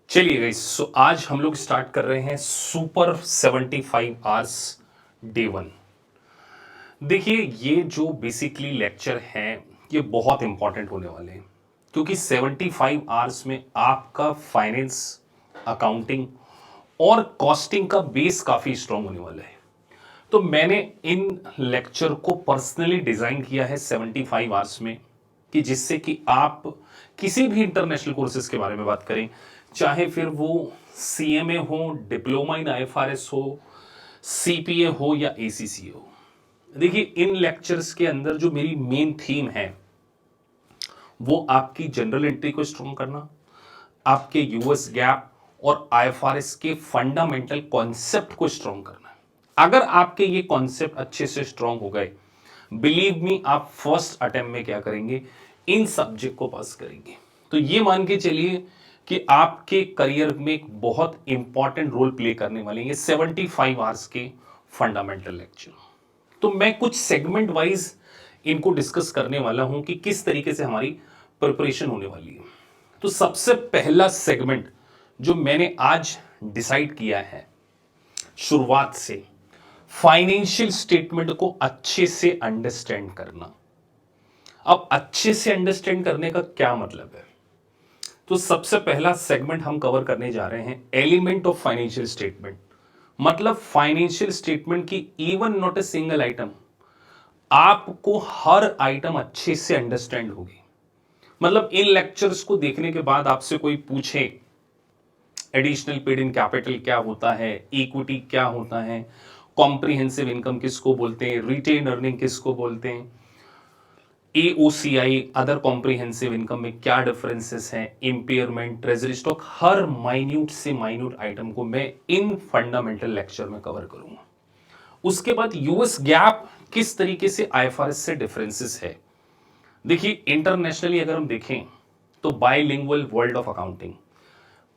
चलिए गाइस, सो आज हम लोग स्टार्ट कर रहे हैं सुपर 75 आवर्स डे वन। देखिए, ये जो बेसिकली लेक्चर हैं ये बहुत इंपॉर्टेंट होने वाले हैं, क्योंकि 75 आवर्स में आपका फाइनेंस, अकाउंटिंग और कॉस्टिंग का बेस काफ़ी स्ट्रांग होने वाला है। तो मैंने इन लेक्चर को पर्सनली डिज़ाइन किया है 75 आवर्स में, कि जिससे कि आप किसी भी इंटरनेशनल कोर्सेज के बारे में बात करें, चाहे फिर वो सीएमए हो, डिप्लोमा इन आईएफआरएस हो, सीपीए हो या एसीसी हो। देखिए, इन लेक्चर्स के अंदर जो मेरी मेन थीम है वो आपकी जनरल एंट्री को स्ट्रॉन्ग करना, आपके यूएस गैप और आईएफआरएस के फंडामेंटल कॉन्सेप्ट को स्ट्रॉन्ग करना है। अगर आपके ये कॉन्सेप्ट अच्छे से स्ट्रॉन्ग हो गए, बिलीव मी, आप फर्स्ट अटेम्प्ट में क्या करेंगे, इन सब्जेक्ट को पास करेंगे। तो ये मान के चलिए कि आपके करियर में एक बहुत इंपॉर्टेंट रोल प्ले करने वाले हैं ये 75 आवर्स के फंडामेंटल लेक्चर। तो मैं कुछ सेगमेंट वाइज इनको डिस्कस करने वाला हूं कि किस तरीके से हमारी प्रिपरेशन होने वाली है। तो सबसे पहला सेगमेंट जो मैंने आज डिसाइड किया है शुरुआत से, फाइनेंशियल स्टेटमेंट को अच्छे से अंडरस्टैंड करना। अब अच्छे से अंडरस्टैंड करने का क्या मतलब है? तो सबसे पहला सेगमेंट हम कवर करने जा रहे हैं एलिमेंट ऑफ फाइनेंशियल स्टेटमेंट। मतलब फाइनेंशियल स्टेटमेंट की even not a single item, आपको हर आइटम अच्छे से अंडरस्टैंड होगी। मतलब इन लेक्चर्स को देखने के बाद आपसे कोई पूछे एडिशनल पेड इन कैपिटल क्या होता है, इक्विटी क्या होता है, कॉम्प्रिहेंसिव इनकम किसको बोलते हैं, रिटेन अर्निंग किसको बोलते हैं, एओसीआई अदर कॉम्प्रिहेंसिव इनकम में क्या डिफरेंसेस हैं, इंपेयरमेंट, ट्रेजरी स्टॉक, हर माइन्यूट से माइन्यूट आइटम को मैं इन फंडामेंटल लेक्चर में कवर करूंगा। उसके बाद यूएस गैप किस तरीके से आईएफआरएस से डिफरेंसेस है। देखिए, इंटरनेशनली अगर हम देखें तो bilingual world of accounting,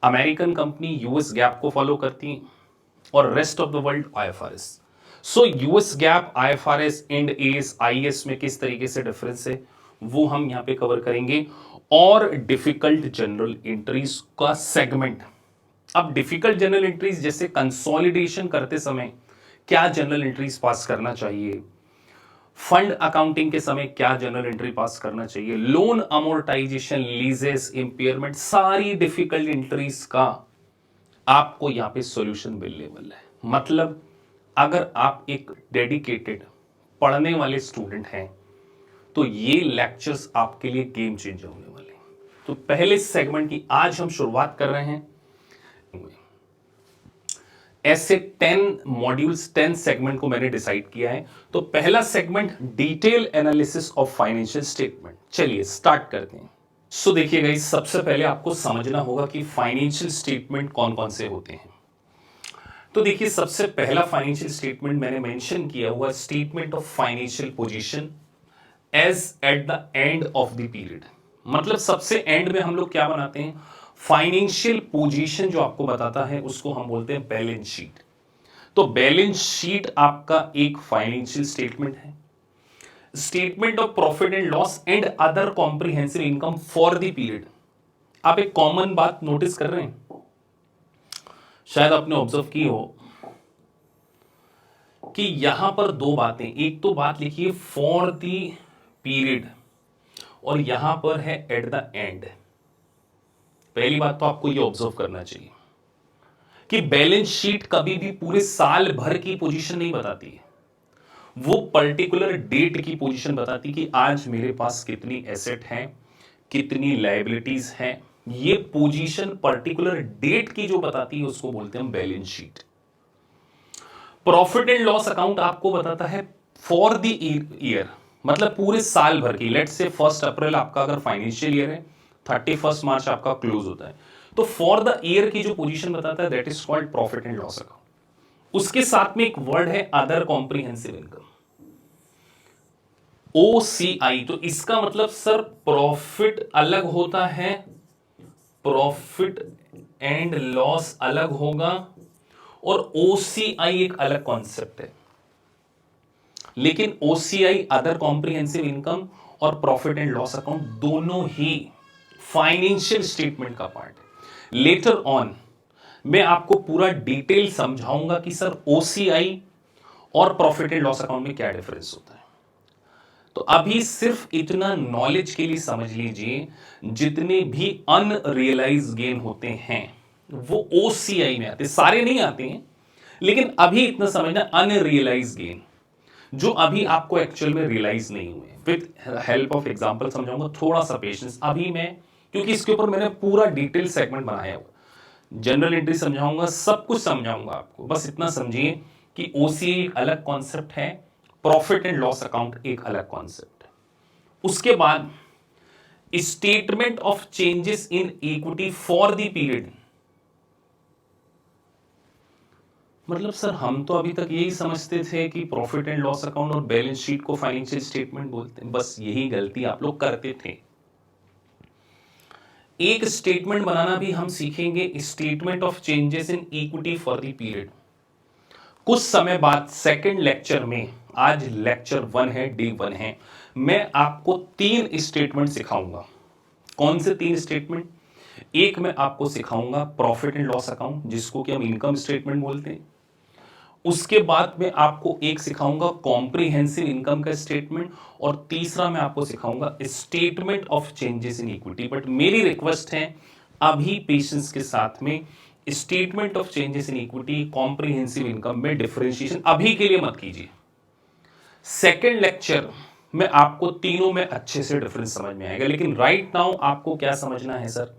American company US GAAP को फॉलो करती है और rest of the world IFRS. So US GAAP, IFRS, Ind AS, IAS में किस तरीके से डिफरेंस है वो हम यहां पे कवर करेंगे। और डिफिकल्ट जनरल एंट्रीज का सेगमेंट। अब डिफिकल्ट जनरल एंट्रीज जैसे कंसोलिडेशन करते समय क्या जनरल एंट्रीज पास करना चाहिए, फंड अकाउंटिंग के समय क्या जनरल एंट्री पास करना चाहिए, लोन अमोर्टाइजेशन, लीजेस, इंपेयरमेंट, सारी डिफिकल्ट एंट्रीज का आपको यहां पे सॉल्यूशन मिलने वाला है। मतलब अगर आप एक डेडिकेटेड पढ़ने वाले स्टूडेंट हैं तो ये लेक्चर्स आपके लिए गेम चेंजर होने वाले हैं। तो पहले सेगमेंट की आज हम शुरुआत कर रहे हैं। ऐसे 10 मॉड्यूल्स, 10 सेगमेंट को मैंने डिसाइड किया है। तो पहला segment detail analysis of financial statement. चलिए स्टार्ट करते हैं। सो देखिए गाइस, सबसे पहले आपको समझना होगा कि फाइनेंशियल स्टेटमेंट कौन कौन से होते हैं। तो देखिए, सबसे पहला फाइनेंशियल स्टेटमेंट मैंने मेंशन किया हुआ statement of financial position as at the end of the period. मतलब सबसे एंड में हम लोग क्या बनाते हैं, फाइनेंशियल पोजीशन जो आपको बताता है उसको हम बोलते हैं बैलेंस शीट। तो बैलेंस शीट आपका एक फाइनेंशियल स्टेटमेंट है। Statement of profit and loss and other comprehensive income for the period. आप एक कॉमन बात नोटिस कर रहे हैं, शायद आपने ऑब्जर्व की हो कि यहां पर दो बातें, एक तो बात लिखिए फॉर द पीरियड और यहां पर है एट द एंड। पहली बात तो आपको ये ऑब्जर्व करना चाहिए कि बैलेंस शीट कभी भी पूरे साल भर की पोजीशन नहीं बताती है, वो पर्टिकुलर डेट की पोजीशन बताती कि आज मेरे पास कितनी एसेट हैं, कितनी लायबिलिटीज हैं। ये पोजीशन पर्टिकुलर डेट की जो बताती है उसको बोलते हैं balance sheet. Profit and loss account आपको बताता है फॉर द ईयर, मतलब पूरे साल भर की। लेट्स से 1 अप्रैल आपका अगर फाइनेंशियल ईयर है, 31 मार्च आपका क्लोज होता है, तो फॉर द ईयर की जो पोजीशन बताता है that is called profit and loss account. उसके साथ में एक वर्ड है अदर कॉम्प्रिहेंसिव इनकम, ओसीआई। तो इसका मतलब सर प्रॉफिट अलग होता है, प्रॉफिट एंड लॉस अलग होगा, और ओसीआई एक अलग कॉन्सेप्ट है। लेकिन ओसीआई, अदर कॉम्प्रिहेंसिव इनकम, और प्रॉफिट एंड लॉस अकाउंट दोनों ही फाइनेंशियल स्टेटमेंट का पार्ट है। लेटर ऑन मैं आपको पूरा डिटेल समझाऊंगा कि सर ओसीआई और प्रॉफिट एंड लॉस अकाउंट में क्या डिफरेंस होता है। तो अभी सिर्फ इतना नॉलेज के लिए समझ लीजिए, जितने भी अनरियलाइज गेन होते हैं वो ओसीआई में आते हैं, सारे नहीं आते हैं, लेकिन अभी इतना समझना, अनरियलाइज गेन जो अभी आपको एक्चुअल में रियलाइज नहीं हुए, विद हेल्प ऑफ एग्जांपल समझाऊंगा, थोड़ा सा पेशेंस। अभी मैं, क्योंकि इसके ऊपर मैंने पूरा डिटेल सेगमेंट बनाया हुआ, जनरल एंट्री समझाऊंगा, सब कुछ समझाऊंगा आपको, बस इतना समझिए कि ओसीआई एक अलग कॉन्सेप्ट है, प्रॉफिट एंड लॉस अकाउंट एक अलग कॉन्सेप्ट है। उसके बाद statement of changes in equity for the period, मतलब सर हम तो अभी तक यही समझते थे कि प्रॉफिट एंड लॉस अकाउंट और बैलेंस शीट को फाइनेंशियल स्टेटमेंट बोलते हैं, बस यही गलती आप लोग करते थे। एक स्टेटमेंट बनाना भी हम सीखेंगे, statement of changes in equity for the period, कुछ समय बाद सेकंड लेक्चर में। आज लेक्चर 1 है, डे 1 है, मैं आपको 3 स्टेटमेंट सिखाऊंगा। कौन से 3 स्टेटमेंट? एक मैं आपको सिखाऊंगा प्रॉफिट एंड लॉस अकाउंट, जिसको कि हम इनकम स्टेटमेंट बोलते हैं। उसके बाद में आपको एक सिखाऊंगा कॉम्प्रिहेंसिव इनकम का स्टेटमेंट, और तीसरा मैं आपको सिखाऊंगा statement of changes in equity. But मेरी रिक्वेस्ट है अभी पेशेंस के साथ में statement of changes in equity, comprehensive income में डिफरेंशिएशन अभी के लिए मत कीजिए। सेकेंड लेक्चर में आपको तीनों में अच्छे से डिफरेंस समझ में आएगा, लेकिन राइट नाउ आपको क्या समझना है सर,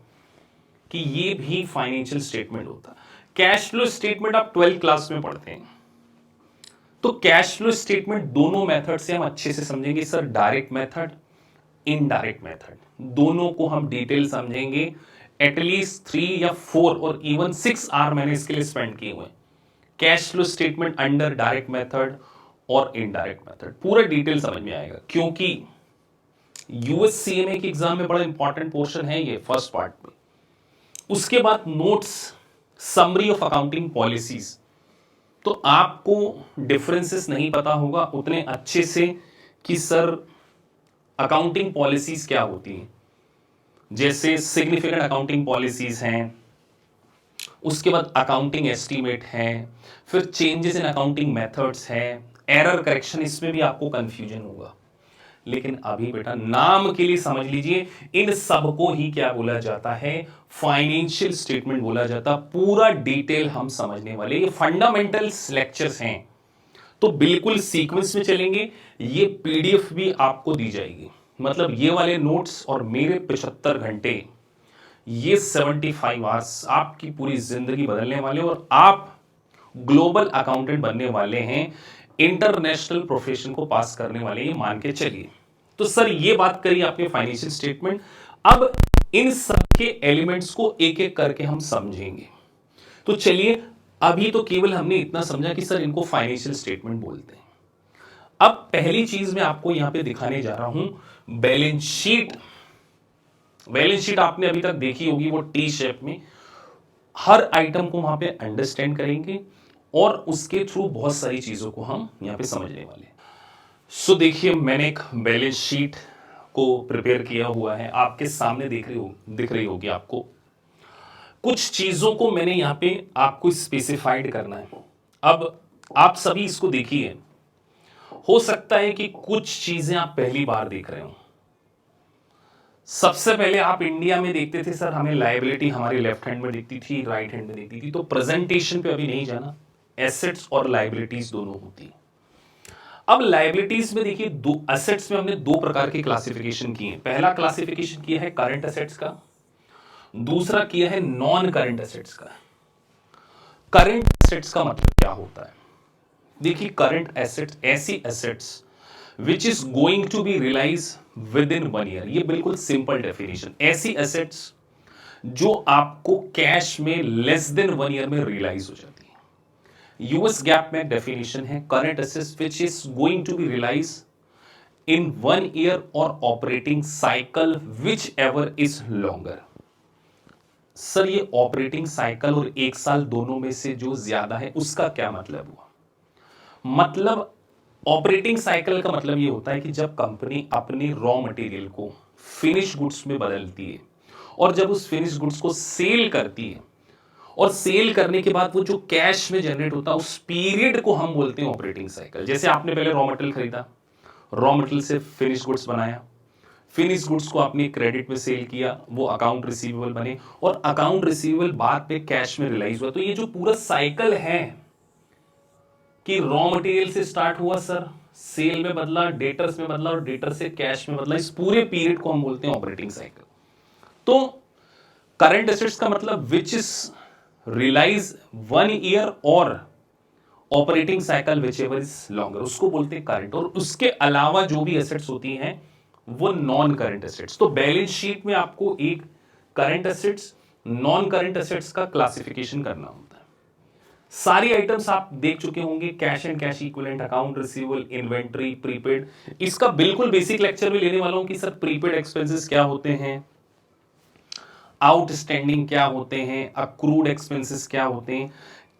कि ये भी फाइनेंशियल स्टेटमेंट होता है। कैश फ्लो स्टेटमेंट आप 12th क्लास में पढ़ते हैं, तो कैश फ्लो स्टेटमेंट दोनों मेथड से हम अच्छे से समझेंगे sir, direct method, indirect method, दोनों को हम डिटेल समझेंगे। एटलीस्ट 3 या 4 और इवन 6 आवर मैंने इसके लिए स्पेंड किए हुए, cash flow statement under direct method और इनडायरेक्ट मेथड, पूरा डिटेल समझ में आएगा, क्योंकि यूएससीएमए के एग्जाम में बड़ा इंपॉर्टेंट पोर्शन है ये फर्स्ट पार्ट में। उसके बाद notes, summary of accounting policies, तो आपको डिफरेंसेस नहीं पता होगा उतने अच्छे से कि सर अकाउंटिंग पॉलिसीज क्या होती हैं, जैसे सिग्निफिकेंट अकाउंटिंग पॉलिसीज हैं, उसके बाद अकाउंटिंग एस्टीमेट है, फिर चेंजेस इन अकाउंटिंग मेथड्स है, एरर करेक्शन, इसमें भी आपको कंफ्यूजन होगा। लेकिन अभी बेटा नाम के लिए समझ लीजिए, इन सब को ही क्या बोला जाता है, फाइनेंशियल स्टेटमेंट बोला जाता। पूरा डिटेल हम समझने वाले, ये फंडामेंटल्स लेक्चर्स हैं, तो बिल्कुल सीक्वेंस में चलेंगे। ये पीडीएफ भी आपको दी जाएगी, मतलब ये वाले नोट्स और मेरे 75 घंटे, ये 75 आवर्स आपकी पूरी जिंदगी बदलने वाले, और आप ग्लोबल अकाउंटेंट बनने वाले हैं, इंटरनेशनल प्रोफेशन को पास करने वाले, ये मान के चलिए। तो सर ये बात करिए आपके फाइनेंशियल स्टेटमेंट, अब इन सब के एलिमेंट्स को एक एक करके हम समझेंगे। तो चलिए, अभी तो केवल हमने इतना समझा कि सर इनको फाइनेंशियल स्टेटमेंट बोलते हैं। अब पहली चीज मैं आपको यहां पे दिखाने जा रहा हूं, बैलेंस शीट। बैलेंस शीट आपने अभी तक देखी होगी, वो टी शेप में, हर आइटम को वहां पे अंडरस्टैंड करेंगे और उसके थ्रू बहुत सारी चीजों को हम यहां पे समझने वाले हैं। सो देखिए, मैंने एक बैलेंस शीट को प्रिपेयर किया हुआ है, आपके सामने दिख रही होगी आपको। कुछ चीजों को मैंने यहां पे आपको स्पेसिफाइड करना है। अब आप सभी इसको देखिए, हो सकता है कि कुछ चीजें आप पहली बार देख रहे हो। सबसे पहले आप इंडिया में देखते थे सर, हमें लायबिलिटी हमारे लेफ्ट हैंड में दिखती थी, राइट हैंड में दिखती थी, तो प्रेजेंटेशन पे अभी नहीं जाना, एसेट्स और लायबिलिटीज दोनों होती है। अब लायबिलिटीज में देखिए, दो एसेट्स में हमने दो प्रकार की क्लासिफिकेशन की है। पहला क्लासिफिकेशन किया है करंट एसेट्स का, दूसरा किया है नॉन करंट एसेट्स का। करंट एसेट्स का मतलब क्या होता है? देखिए, करंट एसेट्स ऐसी assets which is going to be realise within 1 year, ये बिल्कुल सिंपल डेफिनेशन। ऐसी एसेट्स जो आपको कैश में लेस देन 1 ईयर में रियलाइज हो जाती है। यूएस गैप में डेफिनेशन है, current assets which is going to be realise in 1 year और operating cycle which ever is longer. Sir ये ऑपरेटिंग साइकिल और 1 साल दोनों में से जो ज्यादा है उसका क्या मतलब हुआ? मतलब ऑपरेटिंग साइकिल का मतलब ये होता है कि जब कंपनी अपने रॉ मटेरियल को फिनिश गुड्स में बदलती है और जब उस फिनिश गुड्स को सेल करती है और सेल करने के बाद वो जो कैश में जनरेट होता है उस पीरियड को हम बोलते हैं ऑपरेटिंग साइकिल। जैसे आपने पहले रॉ मटेरियल खरीदा, रॉ मटेरियल से फिनिश गुड्स बनाया, फिनिश गुड्स को आपने क्रेडिट में सेल किया, वो अकाउंट रिसीवेबल बने और अकाउंट रिसीवेबल बाद में कैश में रियलाइज हुआ। तो ये जो पूरा साइकिल है कि रॉ मटेरियल से स्टार्ट हुआ सर, सेल में बदला, डेटर्स में बदला और डेटर से कैश में बदला, इस पूरे पीरियड को हम बोलते हैं ऑपरेटिंग साइकिल। तो करंट एसेट्स का मतलब विच इज रियलाइज 1 ईयर और operating cycle which ever is longer, उसको बोलते हैं करंट। और उसके अलावा जो भी एसेट्स होती हैं वो नॉन करंट एसेट्स। तो बैलेंस शीट में आपको एक current assets, non current assets का क्लासिफिकेशन करना होता है। सारी आइटम्स आप देख चुके होंगे, cash and cash equivalent, account receivable, inventory, prepaid. इसका बिल्कुल बेसिक लेक्चर भी लेने वाला हूं कि सर प्रीपेड एक्सपेंसेस क्या होते हैं, आउटस्टैंडिंग क्या होते हैं, अक्रूड एक्सपेंसेस क्या होते हैं,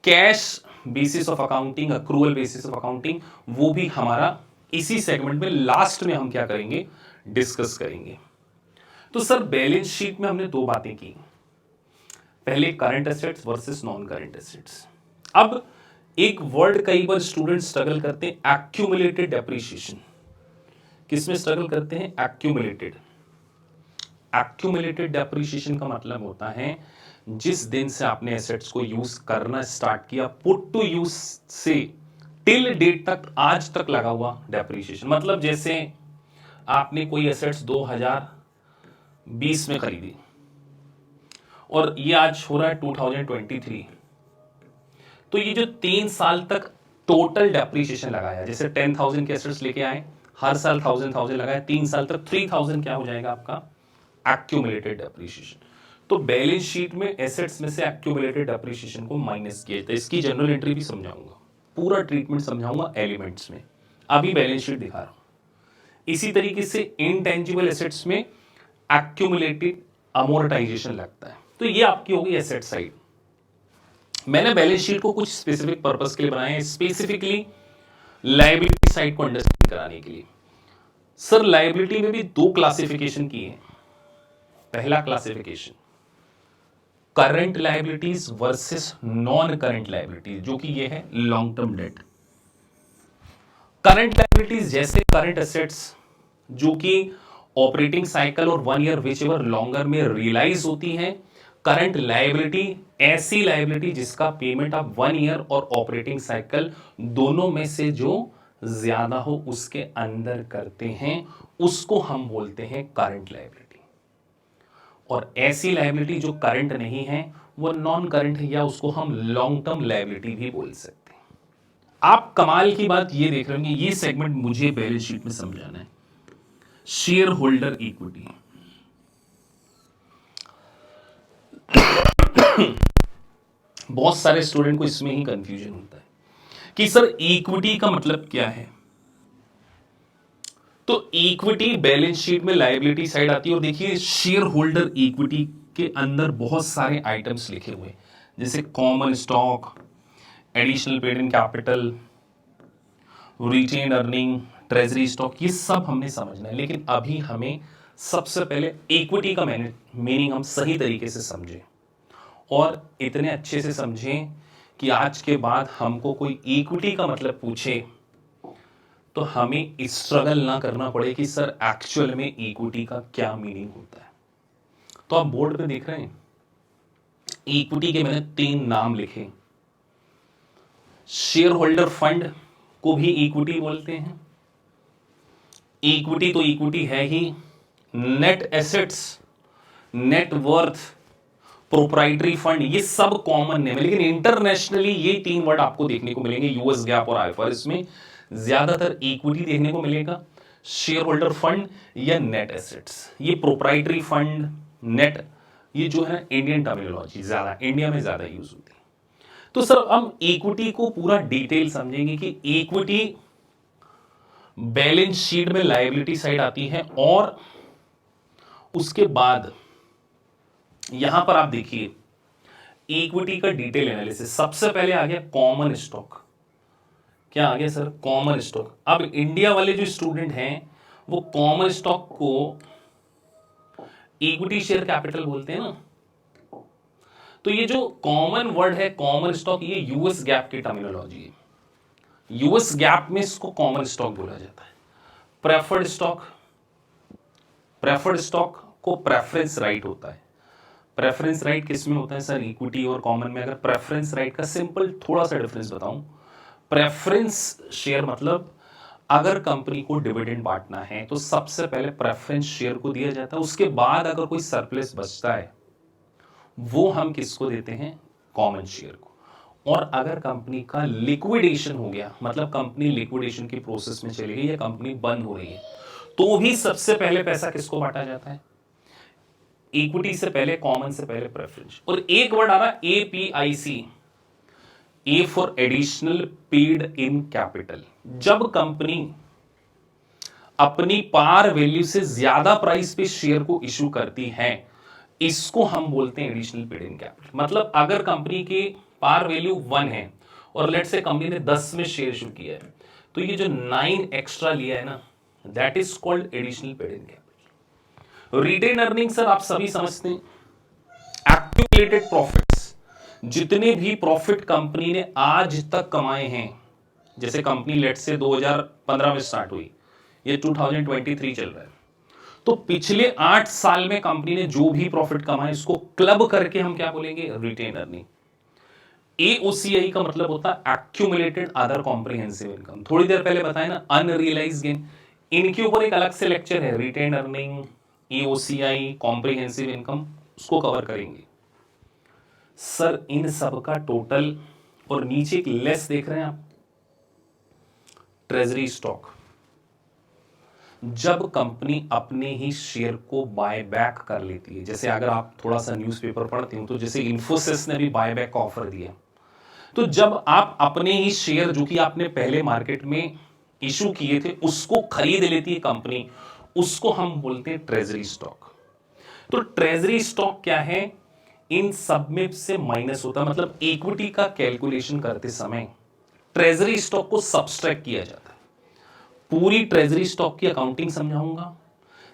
cash basis of accounting, accrual basis of accounting, वो भी हमारा इसी सेगमेंट में लास्ट में हम क्या करेंगे, डिस्कस करेंगे। तो सर बैलेंस शीट में हमने दो बातें की, पहले current assets versus non current assets. अब एक वर्ड कई बार स्टूडेंट स्ट्रगल करते हैं, एक्यूमुलेटेड डेप्रिसिएशन। किसमें स्ट्रगल करते हैं, एक्यूमुलेटेड। एक्यूमुलेटेड डेप्रिसिएशन का मतलब होता है जिस दिन से आपने एसेट्स को यूज करना स्टार्ट किया, पुट टू यूज से टिल डेट तक, आज तक लगा हुआ डेप्रिसिएशन। मतलब जैसे आपने कोई एसेट्स 2020 में खरीदी और ये आज हो रहा है 2023, तो ये जो 3 साल तक टोटल डेप्रिसिएशन लगाया, जैसे 10,000 के एसेट्स लेके आए, हर साल 1000 लगाया, 3 साल तक 3000 क्या हो जाएगा आपका, एक्यूमुलेटेड डेप्रिसिएशन। तो बैलेंस शीट में एसेट्स में से एक्यूमुलेटेड डेप्रिसिएशन को माइनस किया जाता है। इसकी जनरल एंट्री भी समझाऊंगा, पूरा ट्रीटमेंट समझाऊंगा एलिमेंट्स में, अभी बैलेंस शीट दिखा रहा हूं। इसी तरीके से इनटेंजिबल एसेट्स में एक्यूमुलेटेड अमोर्टाइजेशन लगता है। तो ये आपकी होगी एसेट साइड। मैंने बैलेंस शीट को कुछ स्पेसिफिक पर्पस के लिए बनाया है, स्पेसिफिकली लायबिलिटी साइड को अंडरस्टैंड कराने के लिए। सर लायबिलिटी में भी दो क्लासिफिकेशन की है। पहला classification current liabilities versus non current liabilities, जो कि ये है long term debt. Current liabilities जैसे करंट एसेट्स जो कि ऑपरेटिंग साइकिल और 1 ईयर विच एवर लॉन्गर में रियलाइज होती है। करंट लायबिलिटी ऐसी लायबिलिटी जिसका पेमेंट आप 1 ईयर और ऑपरेटिंग साइकिल दोनों में से जो ज्यादा हो उसके अंदर करते हैं, उसको हम बोलते हैं करंट लायबिलिटी। और ऐसी लायबिलिटी जो करंट नहीं है वो नॉन करंट है, या उसको हम लॉन्ग टर्म लायबिलिटी भी बोल सकते हैं। आप कमाल की बात ये देख रहे होंगे, ये सेगमेंट मुझे बैलेंस शीट में समझाना है। शेयर होल्डर इक्विटी, बहुत सारे स्टूडेंट को इसमें ही कंफ्यूजन होता है कि सर इक्विटी का मतलब क्या है। तो इक्विटी बैलेंस शीट में लायबिलिटी साइड आती है। और देखिए शेयर होल्डर इक्विटी के अंदर बहुत सारे आइटम्स लिखे हुए, जैसे common stock, additional paid in capital, retained earning, treasury stock, ये सब हमने समझना है। लेकिन अभी हमें सबसे पहले इक्विटी का मीनिंग हम सही तरीके से समझें, और इतने अच्छे से समझें कि आज के बाद हमको कोई इक्विटी का मतलब पूछे तो हमें स्ट्रगल ना करना पड़े कि सर एक्चुअल में इक्विटी का क्या मीनिंग होता है। तो आप बोर्ड पे देख रहे हैं, इक्विटी के मैंने 3 नाम लिखे। शेयर होल्डर फंड को भी इक्विटी बोलते हैं। इक्विटी तो इक्विटी है ही। Net assets, net worth, proprietary fund, ये सब कॉमन नेम है, लेकिन इंटरनेशनली ये 3 वर्ड आपको देखने को मिलेंगे यूएस गैप और आईएफआरएस में। ज्यादातर इक्विटी देखने को मिलेगा, शेयर होल्डर फंड या नेट एसेट्स। ये प्रोप्राइटरी फंड, नेट, ये जो है इंडियन टर्मिनोलॉजी, ज्यादा इंडिया में ज्यादा यूज होती है। तो सर हम इक्विटी को पूरा डिटेल समझेंगे कि इक्विटी बैलेंस शीट में लायबिलिटी साइड आती है। और उसके बाद यहां पर आप देखिए इक्विटी का डिटेल एनालिसिस। सबसे पहले आ गया कॉमन स्टॉक। क्या आ गया सर, कॉमन स्टॉक। अब इंडिया वाले जो स्टूडेंट हैं वो कॉमन स्टॉक को इक्विटी शेयर कैपिटल बोलते हैं ना। तो ये जो कॉमन वर्ड है कॉमन स्टॉक, ये यूएस गैप की टर्मिनोलॉजी है। यूएस गैप में इसको कॉमन स्टॉक बोला जाता है। प्रेफर्ड स्टॉक, प्रेफर्ड स्टॉक को प्रेफरेंस राइट होता है। प्रेफरेंस राइट किस में होता है सर? इक्विटी और कॉमन में। अगर प्रेफरेंस राइट का सिंपल थोड़ा सा डिफरेंस बताऊं, प्रेफरेंस शेयर मतलब अगर कंपनी को डिविडेंड बांटना है तो सबसे पहले प्रेफरेंस शेयर को दिया जाता है, उसके बाद अगर कोई सरप्लस बचता है वो हम किसको देते हैं? कॉमन शेयर को। और अगर कंपनी का लिक्विडेशन हो गया, मतलब कंपनी लिक्विडेशन की प्रोसेस में चली गई या कंपनी बंद हो रही है, तो भी सबसे पहले पैसा किसको बांटा जाता है? इक्विटी से पहले, कॉमन से पहले प्रेफरेंस। और एक वर्ड आ रहा है APIC, A for additional paid in capital. जब कंपनी अपनी पार वैल्यू से ज्यादा प्राइस पे शेयर को इशू करती है, इसको हम बोलते हैं एडिशनल पेड इन कैपिटल। मतलब अगर कंपनी की पार वैल्यू 1 है और लेट से कंपनी ने 10 में शेयर इशू किया है, तो ये जो 9 एक्स्ट्रा लिया है ना, that is called additional paid in capital. Retain earning sir आप सभी समझते हैं, एक्यूमुलेटेड प्रॉफिट्स, जितने भी प्रॉफिट कंपनी ने आज तक कमाए हैं। जैसे कंपनी लेट से 2015 में स्टार्ट हुई, ये 2023 चल रहा है, तो पिछले 8 साल में कंपनी ने जो भी प्रॉफिट कमाए इसको क्लब करके हम क्या बोलेंगे? Retain earning. एओसीआई का मतलब होता है एक्यूमुलेटेड अदर कॉम्प्रिहेंसिव इनकम। थोड़ी देर पहले बताया ना अनरियलाइज गेन, इनके ऊपर एक अलग से लेक्चर है, रिटेन अर्निंग, एओसीआई, कॉम्प्रिहेंसिव इनकम, उसको कवर करेंगे। सर इन सब का टोटल, और नीचे एक लेस देख रहे हैं आप, ट्रेजरी स्टॉक। जब कंपनी अपने ही शेयर को बाय बैक कर लेती है, जैसे अगर आप थोड़ा सा न्यूज़पेपर पढ़ते हो तो जैसे इन्फोसिस ने भी बाय बैक का ऑफर दिया, तो जब आप अपने ही शेयर जो कि आपने पहले मार्केट में इशू किए थे उसको खरीद लेती है कंपनी, उसको हम बोलते हैं ट्रेजरी स्टॉक। तो ट्रेजरी स्टॉक क्या है? इन सब में से माइनस होता है, मतलब इक्विटी का कैलकुलेशन करते समय ट्रेजरी स्टॉक को सब्सट्रैक्ट किया जाता है। पूरी ट्रेजरी स्टॉक की अकाउंटिंग समझाऊंगा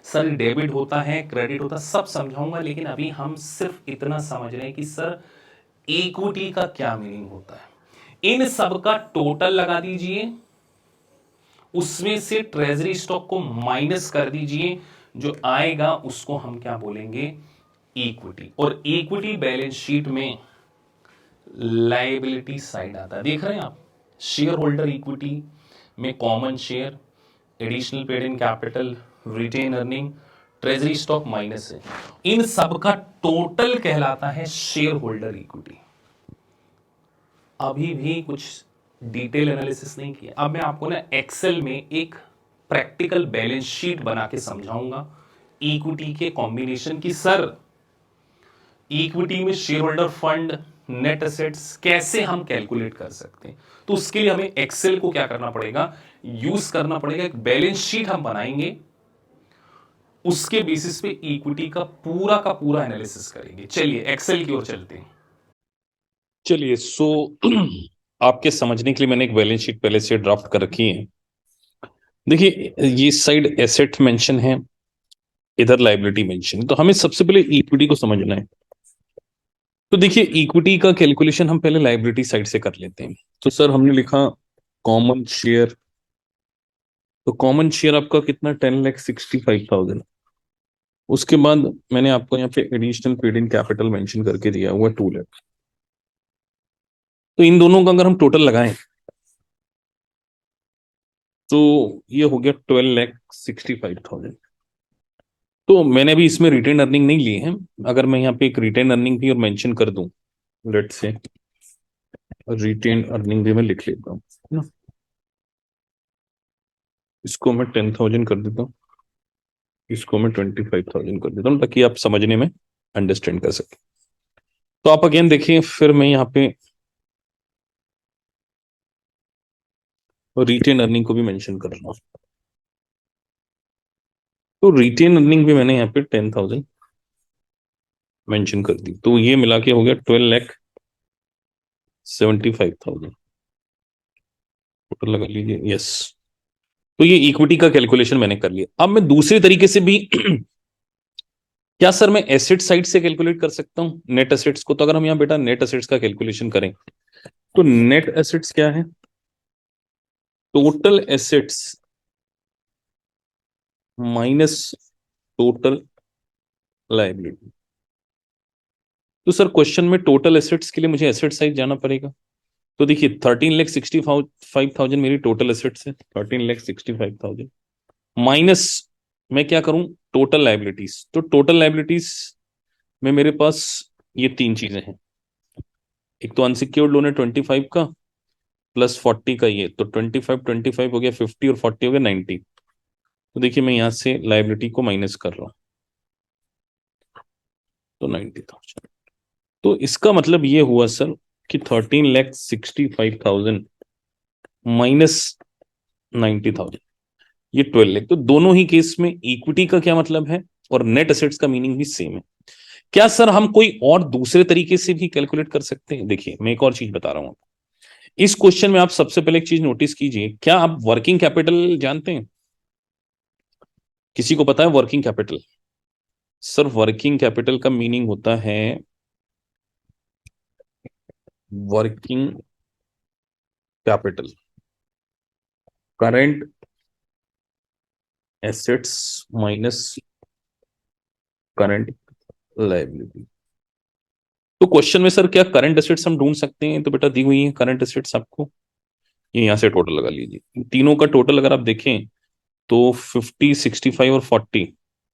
सर, डेबिट होता है, क्रेडिट होता है, सब समझाऊंगा, लेकिन अभी हम सिर्फ इतना समझ रहे हैं कि सर इक्विटी का क्या मीनिंग होता है। इन सब का टोटल लगा दीजिए, उसमें से ट्रेजरी स्टॉक को माइनस कर दीजिए, जो आएगा उसको हम क्या बोलेंगे? इक्विटी। और इक्विटी बैलेंस शीट में लायबिलिटी साइड आता है, देख रहे हैं आप, शेयर होल्डर इक्विटी में common share, additional paid in capital, retain earning, treasury stock minus है, इन सब का टोटल कहलाता है शेयर होल्डर इक्विटी। अभी भी कुछ डिटेल एनालिसिस नहीं किया, अब मैं आपको ना एक्सेल में एक प्रैक्टिकल बैलेंस शीट बना के समझाऊंगा इक्विटी के कॉम्बिनेशन की। सर इक्विटी में share holder fund, net assets कैसे हम कैलकुलेट कर सकते हैं, तो उसके लिए हमें एक्सेल को क्या करना पड़ेगा? यूज करना पड़ेगा। एक बैलेंस शीट हम बनाएंगे, उसके बेसिस पे इक्विटी का पूरा एनालिसिस करेंगे। चलिए एक्सेल की ओर चलते हैं। चलिए आपके समझने के लिए मैंने एक बैलेंस शीट पहले से ड्राफ्ट कर रखी है। देखिए ये साइड एसेट मेंशन है, इधर लायबिलिटी मेंशन है, तो हमें सबसे पहले इक्विटी को समझना है। तो देखिए इक्विटी का कैलकुलेशन हम पहले लायबिलिटी साइड से कर लेते हैं। तो सर हमने लिखा कॉमन शेयर, तो कॉमन शेयर आपका कितना? 10,65,000। उसके बाद मैंने आपको यहाँ पे additional paid in capital mention करके दिया हुआ 2 लाख। तो इन दोनों का अगर हम टोटल लगाएं तो ये हो गया 12,65,000। तो मैंने अभी इसमें रिटेन अर्निंग नहीं ली है, अगर मैं यहाँ पे एक रिटेन अर्निंग भी और मेंशन कर दूं, लेट से रिटेन अर्निंग भी मैं लिख लेता हूँ ना, इसको मैं 10,000 कर देता हूँ, इसको मैं 25,000 कर देता हूँ, ताकि आप समझने में अंडरस्टैंड कर सके। तो आप अगेन देखिए, फिर मैं यहाँ पे रिटेन अर्निंग को भी मेंशन कर रहा हूँ। तो रिटेन अर्निंग भी मैंने यहाँ पे 10,000 मेंशन कर दी, तो ये मिला के हो गया 12,75,000 टोटल लगा लीजिए। यस, तो ये इक्विटी का कैलकुलेशन मैंने कर लिया। अब मैं दूसरे तरीके से भी क्या सर मैं एसेट साइड से कैलकुलेट कर सकता हूँ नेट एसेट्स को? तो अगर हम यहाँ बेटा नेट एसेट्स का कैलकुलेशन करें तो नेट एसेट्स क्या है? Total assets minus total liability. तो सर क्वेश्चन में टोटल एसेट्स के लिए मुझे एसेट साइड जाना पड़ेगा। तो देखिए 13,65,000 मेरी टोटल एसेट्स है, 13,65,000 माइनस मैं क्या करूं टोटल लायबिलिटीज। तो टोटल लायबिलिटीज में मेरे पास ये तीन चीजें हैं। एक तो अनसिक्योर्ड लोन है 25 का, प्लस 40 का ये, तो 25 हो गया 50 और 40 हो गया 90। तो देखिए मैं यहां से लायबिलिटी को माइनस कर रहा हूं, तो 90,000। तो इसका मतलब ये हुआ सर कि 13,65,000 माइनस 90,000, ये 12 लाख। तो दोनों ही केस में इक्विटी का क्या मतलब है और नेट एसेट्स का मीनिंग भी सेम है। क्या सर हम कोई और दूसरे तरीके से भी कैलकुलेट कर सकते हैं? देखिए मैं एक और चीज बता रहा हूं। इस क्वेश्चन में आप सबसे पहले एक चीज नोटिस कीजिए, क्या आप वर्किंग कैपिटल जानते हैं? किसी को पता है working capital? Sir working capital का मीनिंग होता है working capital current assets minus current liability. तो क्वेश्चन में सर क्या करंट एसेट्स हम ढूंढ सकते हैं? तो बेटा दी हुई है करंट एसेट्स आपको, ये यहां से टोटल लगा लीजिए। तीनों का टोटल अगर आप देखें तो 50, 65 और 40,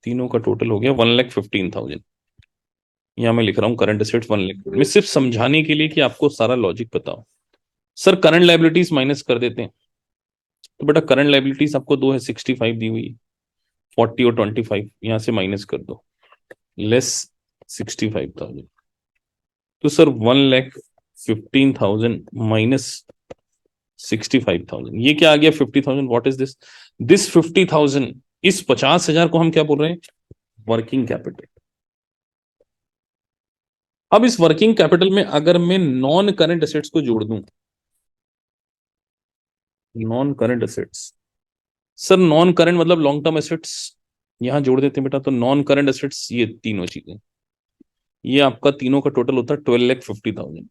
तीनों का टोटल हो गया 1,15,000। यहाँ मैं लिख रहा हूँ करंट एसेट्स 1,00,000, मैं सिर्फ समझाने के लिए कि आपको सारा लॉजिक बताओ। सर करंट लायबिलिटीज माइनस कर देते हैं। तो बेटा करंट लायबिलिटीज आपको दो है, 65 दी हुई है, 40 और 25 यहां से माइनस कर दो, लेस 65,000। तो सर 1,15,000 माइनस 65,000, ये क्या आ गया 50,000। What is this? दिस 50,000, इस 50,000 को हम क्या बोल रहे हैं? Working capital. अब इस वर्किंग कैपिटल में अगर मैं नॉन करंट एसेट्स को जोड़ दूं, non current assets, sir non current मतलब लॉन्ग टर्म एसेट्स, यहां जोड़ देते हैं बेटा। तो नॉन करंट एसेट्स ये तीनों चीजें, ये आपका तीनों का टोटल होता है 12,50,000।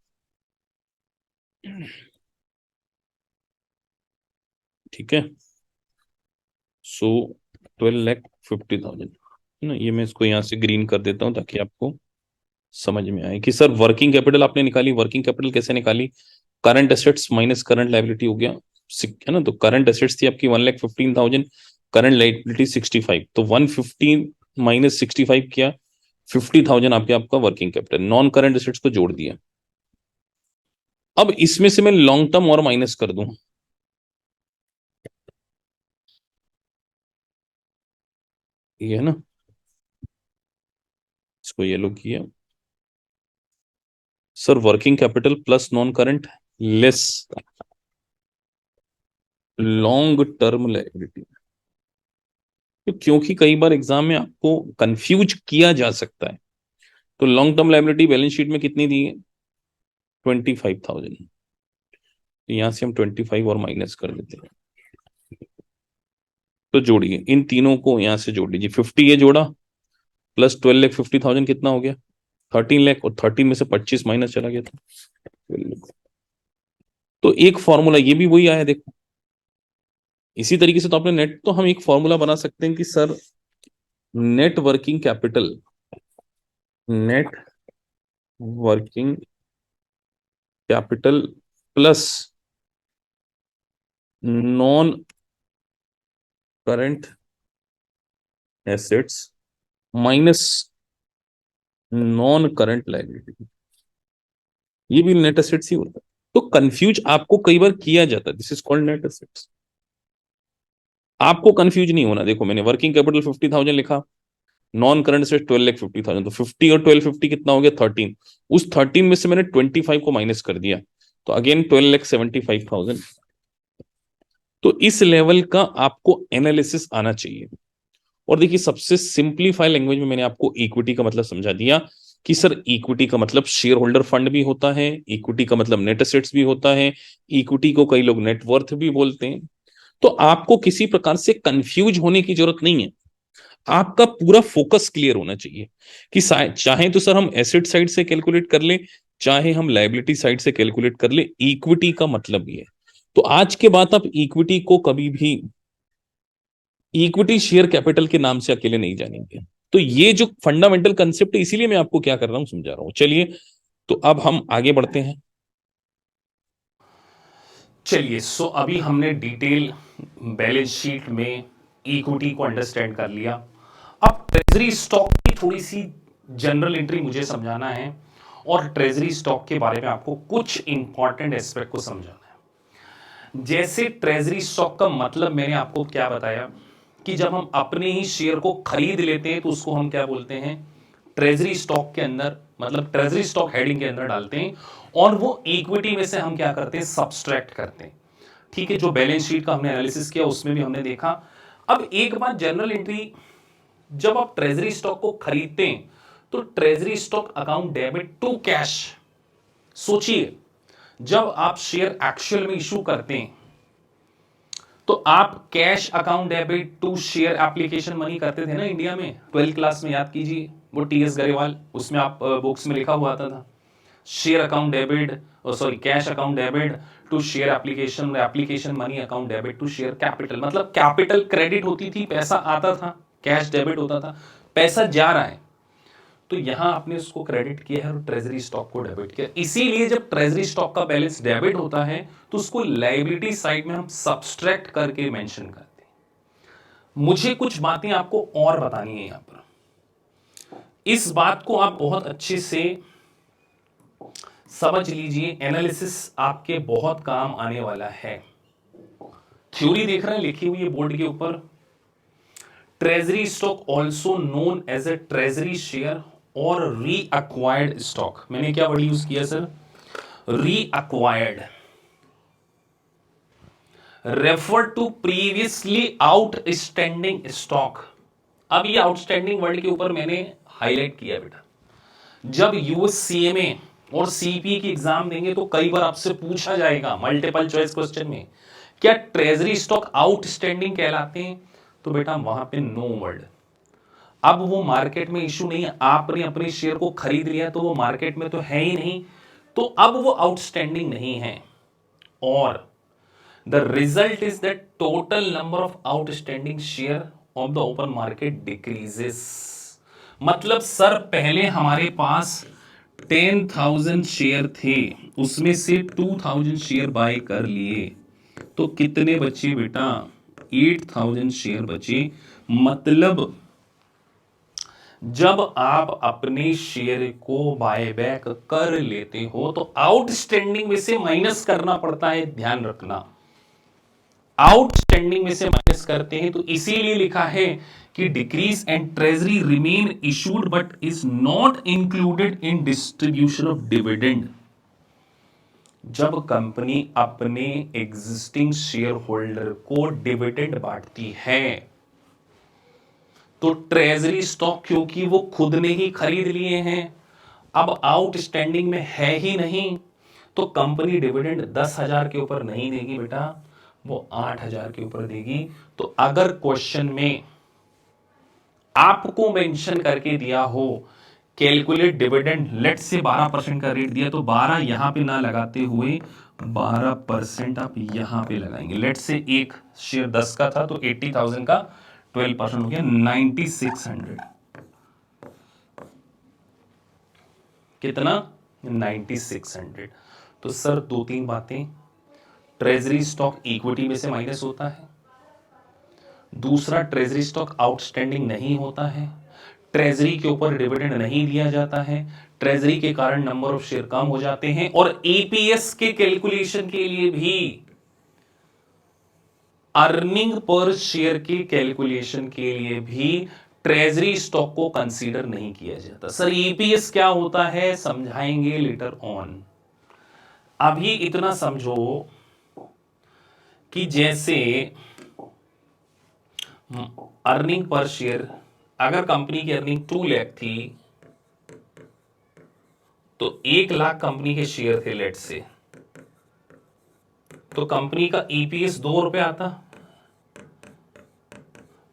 ठीक है, सो 12,50,000 ना। ये मैं इसको यहां से ग्रीन कर देता हूं ताकि आपको समझ में आए कि सर वर्किंग कैपिटल आपने निकाली। वर्किंग कैपिटल कैसे निकाली? Current assets minus current liability हो गया, है ना। तो करंट एसेट्स थी आपकी 1,15,000, करंट लायबिलिटी 65, तो 115 माइनस 65 किया, 50,000 आपके आपका working capital. Non current assets को जोड़ दिया। अब इसमें से मैं लॉन्ग टर्म और माइनस कर दूं, ये है ना, इसको ये लो किया। Sir working capital plus non current less long term liability. तो क्योंकि कई बार एग्जाम में आपको कंफ्यूज किया जा सकता है, तो long term liability balance sheet में कितनी दी है? 25,000। तो यहां से हम 25 और माइनस कर देते हैं। तो जोड़िए इन तीनों को, यहां से जोड़ लीजिए। 50 ये जोड़ा, प्लस 12,50,000 कितना हो गया? 13 लाख, और 13 में से 25 माइनस चला गया था 12 लाख। तो एक फॉर्मूला ये भी वही आया देखो। इसी तरीके से तो आपने नेट, तो हम एक फॉर्मूला बना सकते हैं कि sir net working capital, net working capital plus non current assets minus non current liability, ये भी नेट एसेट्स ही होता है। तो कंफ्यूज आपको कई बार किया जाता है, this is called net assets. आपको कंफ्यूज नहीं होना। देखो मैंने वर्किंग कैपिटल 50,000 लिखा, नॉन करंट एसेट्स 12,50,000, तो 50 और 1250 कितना हो गया? 13। उस 13 में से मैंने 25 को माइनस कर दिया, तो अगेन 12,75,000। तो इस लेवल का आपको एनालिसिस आना चाहिए। और देखिए सबसे सिंपलीफाई लैंग्वेज में मैंने आपको इक्विटी का मतलब समझा दिया कि सर इक्विटी का मतलब शेयर होल्डर फंड भी होता है, इक्विटी का मतलब नेट एसेट्स भी होता है, इक्विटी को कई लोग नेटवर्थ भी बोलते हैं। तो आपको किसी प्रकार से कंफ्यूज होने की जरूरत नहीं है। आपका पूरा फोकस क्लियर होना चाहिए कि चाहे तो सर हम एसेट साइड से कैलकुलेट कर ले, चाहे हम लायबिलिटी साइड से कैलकुलेट कर ले, इक्विटी का मतलब ये है। तो आज के बाद आप इक्विटी को कभी भी इक्विटी शेयर कैपिटल के नाम से अकेले नहीं जानेंगे। तो ये जो फंडामेंटल कंसेप्ट है, इसीलिए मैं आपको क्या कर रहा हूं, समझा रहा हूं। चलिए, तो अब हम आगे बढ़ते हैं। चलिए, सो अभी हमने डिटेल बैलेंस शीट में इक्विटी को अंडरस्टैंड कर लिया। अब ट्रेजरी स्टॉक की थोड़ी सी जनरल एंट्री मुझे समझाना है और ट्रेजरी स्टॉक के बारे में आपको कुछ इंपॉर्टेंट एस्पेक्ट को समझाना है। जैसे ट्रेजरी स्टॉक का मतलब मैंने आपको क्या बताया कि जब हम अपने ही शेयर को खरीद लेते हैं तो उसको हम क्या बोलते हैं, ट्रेजरी स्टॉक के अंदर, मतलब ट्रेजरी स्टॉक हेडिंग के अंदर डालते हैं और वो इक्विटी में से हम क्या करते हैं, सब्सट्रैक्ट करते हैं। ठीक है, जो बैलेंस शीट का हमने एनालिसिस किया उसमें भी हमने देखा। अब एक बात जनरल एंट्री, जब आप ट्रेजरी स्टॉक को खरीदते हैं तो treasury stock account debit to cash. सोचिए, जब आप शेयर एक्चुअल में इशू करते हैं तो आप cash account debit to share application money करते थे ना इंडिया में, 12th क्लास में याद कीजिए, वो टीएस गरेवाल, उसमें आप बुक्स में लिखा हुआ आता था share account debit, sorry cash account debit to share application, application money account debit to share capital. मतलब कैपिटल क्रेडिट होती थी, पैसा आता था, कैश डेबिट होता था, पैसा जा रहा है। तो यहां आपने उसको क्रेडिट किया है और ट्रेजरी स्टॉक को डेबिट किया। इसीलिए जब ट्रेजरी स्टॉक का बैलेंस डेबिट होता है तो उसको लायबिलिटी साइड में हम सब्सट्रैक्ट करके मेंशन करते हैं। मुझे कुछ बातें आपको और बतानी है यहां पर, इस बात को आप बहुत अच्छे से समझ लीजिए, एनालिसिस आपके बहुत काम आने वाला है। थ्योरी देख रहे हैं लिखी हुई है बोर्ड के ऊपर, treasury stock also known as a treasury share और री अक्वायर्ड स्टॉक। मैंने क्या वर्ड यूज किया sir, reacquired, refer to previously outstanding stock. अब ये आउटस्टैंडिंग वर्ड के ऊपर मैंने हाईलाइट किया बेटा, जब यूएससीएमए और सीपी की एग्जाम देंगे तो कई बार आपसे पूछा जाएगा मल्टीपल चॉइस क्वेश्चन में, क्या ट्रेजरी स्टॉक आउटस्टैंडिंग कहलाते हैं, तो बेटा वहां पे नो वर्ड। अब वो मार्केट में इशू नहीं है, आपने अपने शेयर को खरीद लिया तो वो मार्केट में तो है ही नहीं, तो अब वो आउटस्टैंडिंग नहीं है। और the result is that total number of outstanding share of the open market decreases. मतलब सर पहले हमारे पास 10,000 शेयर थे, उसमें से 2,000 शेयर बाय कर लिए, तो कितने बचे बेटा, 8,000 शेयर बचे। मतलब जब आप अपने शेयर को बायबैक कर लेते हो तो आउटस्टैंडिंग में से माइनस करना पड़ता है, ध्यान रखना, आउटस्टैंडिंग में से माइनस करते हैं। तो इसीलिए लिखा है कि decrease and treasury remain issued but is not included in distribution of dividend. जब कंपनी अपने एग्जिस्टिंग शेयर होल्डर को डिविडेंड बांटती है तो ट्रेजरी स्टॉक, क्योंकि वो खुद ने ही खरीद लिए हैं, अब आउटस्टैंडिंग में है ही नहीं, तो कंपनी डिविडेंड 10,000 के ऊपर नहीं देगी बेटा, वो 8,000 के ऊपर देगी। तो अगर क्वेश्चन में आपको मेंशन करके दिया हो कैलकुलेट डिविडेंड, लेट से 12% का रेट दिया, तो 12 यहां पे ना लगाते हुए 12% आप यहां पे लगाएंगे। लेट से एक शेयर 10 का था तो 80,000 का 12% हो गया 9,600। कितना, 9,600। तो सर दो तीन बातें, ट्रेजरी स्टॉक इक्विटी में से माइनस होता है, दूसरा ट्रेजरी स्टॉक आउटस्टैंडिंग नहीं होता है, ट्रेजरी के ऊपर डिविडेंड नहीं दिया जाता है, ट्रेजरी के कारण नंबर ऑफ शेयर कम हो जाते हैं, और ईपीएस के कैलकुलेशन के लिए भी, अर्निंग पर शेयर के कैलकुलेशन के लिए भी ट्रेजरी स्टॉक को कंसीडर नहीं किया जाता। सर ईपीएस क्या होता है, समझाएंगे लेटर ऑन। अभी इतना समझो कि जैसे अर्निंग पर शेयर, अगर कंपनी की अर्निंग 2 लाख थी तो 1 लाख कंपनी के शेयर थे लेट से, तो कंपनी का ईपीएस 2 रुपए आता,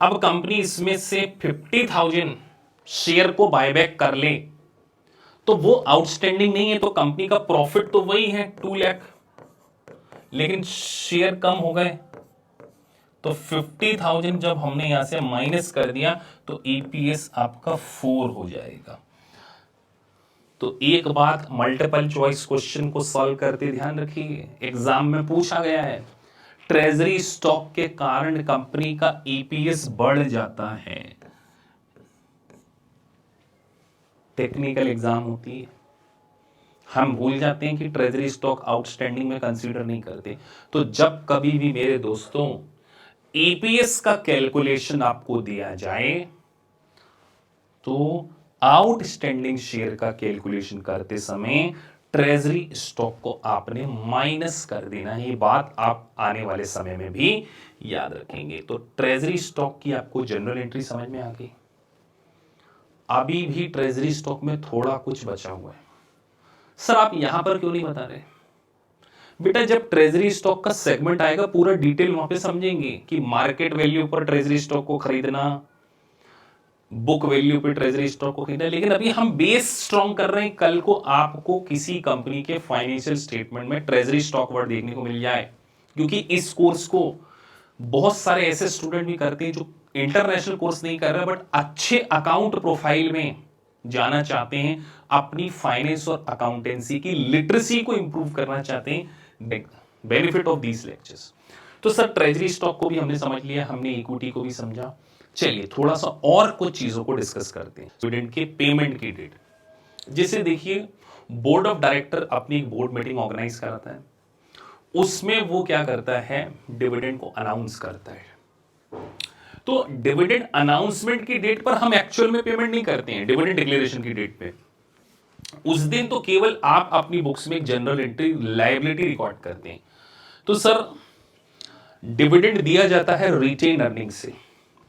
अब कंपनी इसमें से 50,000 शेयर को बायबैक कर ले तो वो आउटस्टैंडिंग नहीं है, तो कंपनी का प्रॉफिट तो वही है 2 लाख, लेकिन शेयर कम हो गए। तो 50,000 जब हमने यहां से माइनस कर दिया तो ईपीएस आपका 4 हो जाएगा। तो एक बात मल्टीपल चॉइस क्वेश्चन को सॉल्व करते ध्यान रखिए, एग्जाम में पूछा गया है, ट्रेजरी स्टॉक के कारण कंपनी का ईपीएस बढ़ जाता है। टेक्निकल एग्जाम होती है, हम भूल जाते हैं कि ट्रेजरी स्टॉक आउटस्टैंडिंग में कंसीडर नहीं करते। तो जब कभी भी मेरे दोस्तों ईपीएस का कैलकुलेशन आपको दिया जाए तो आउटस्टैंडिंग शेयर का कैलकुलेशन करते समय ट्रेजरी स्टॉक को आपने माइनस कर देना। ये बात आप आने वाले समय में भी याद रखेंगे। तो ट्रेजरी स्टॉक की आपको जनरल एंट्री समझ में आ गई। अभी भी ट्रेजरी स्टॉक में थोड़ा कुछ बचा हुआ है। सर आप यहां पर क्यों नहीं बता रहे? बेटा जब ट्रेजरी स्टॉक का सेगमेंट आएगा पूरा डिटेल वहां पे समझेंगे कि मार्केट वैल्यू पर ट्रेजरी स्टॉक को खरीदना, बुक वैल्यू पे ट्रेजरी स्टॉक को खरीदना। लेकिन अभी हम बेस स्ट्रॉन्ग कर रहे हैं, कल को आपको किसी कंपनी के फाइनेंशियल स्टेटमेंट में ट्रेजरी स्टॉक वर्ड देखने को मिल जाए। क्योंकि इस कोर्स को बहुत सारे ऐसे स्टूडेंट भी करते हैं जो इंटरनेशनल कोर्स नहीं कर रहे बट अच्छे अकाउंट प्रोफाइल में जाना चाहते हैं, अपनी फाइनेंस और अकाउंटेंसी की लिटरेसी को इंप्रूव करना चाहते हैं। Benefit of these lectures. तो सर ट्रेजरी स्टॉक को भी हमने समझ लिया, हमने इक्विटी को भी समझा। चलिए थोड़ा सा और कुछ चीजों को डिस्कस करते हैं। डिविडेंड के पेमेंट की डेट, जैसे देखिए बोर्ड ऑफ डायरेक्टर अपनी एक बोर्ड मीटिंग ऑर्गेनाइज कराता है, उसमें वो क्या करता है, डिविडेंड को अनाउंस करता है। तो डिविडेंड अनाउंसमेंट की डेट पर हम एक्चुअल में पेमेंट नहीं करते हैं, डिविडेंड डिक्लेरेशन की डेट पे उस दिन तो केवल आप अपनी बुक्स में एक जनरल एंट्री लायबिलिटी रिकॉर्ड करते हैं। तो सर डिविडेंड दिया जाता है रिटेन अर्निंग से,